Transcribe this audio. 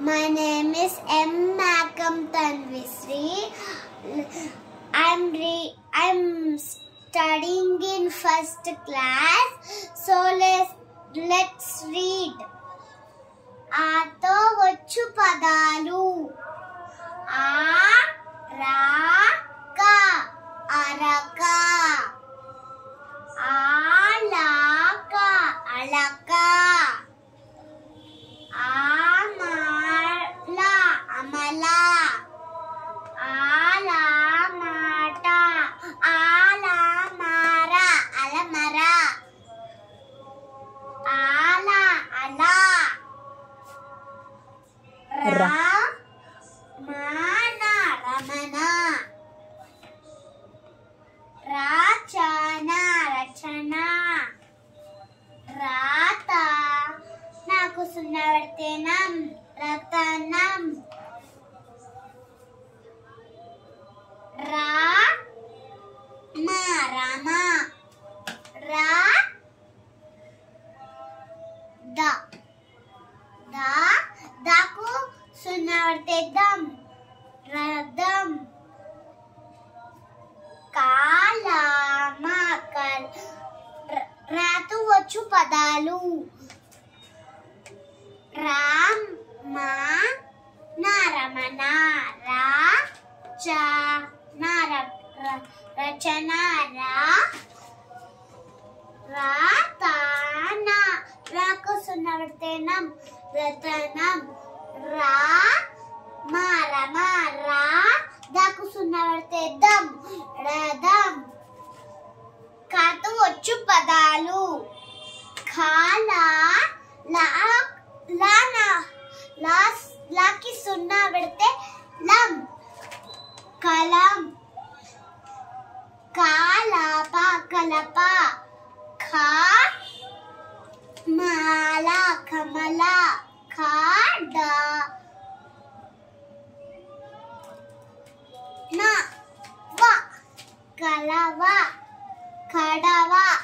My name is M. Makam Tanvisri. I'm studying in first class. So let's read. Ato vachu padalu. Araka, araka. Alaka, alaka. Amala, amala. Alamata, alamara, alamara. Ala, ala. Ramana, ramana. Rachana, rachana. Rata, నాకు సున్నవర్తనం, రతనం. రామ, రామ. దాకు సున్నవర్తనం, రథం. కాలమ, రాతు వచ్చు పదాలు. రామ, రమణ. రచన, రాతన, రాకు సున్నవర్తనం, రతనం. రామ, రమ. దాకు సున్నవర్తనం, రథం. కాతు వచ్చు పదాలు. కాల, లాకి సున్నా పెడితే లం, కలం. కాలప, కలప. మాల, కమల. కాడ, కలవ, కడవ.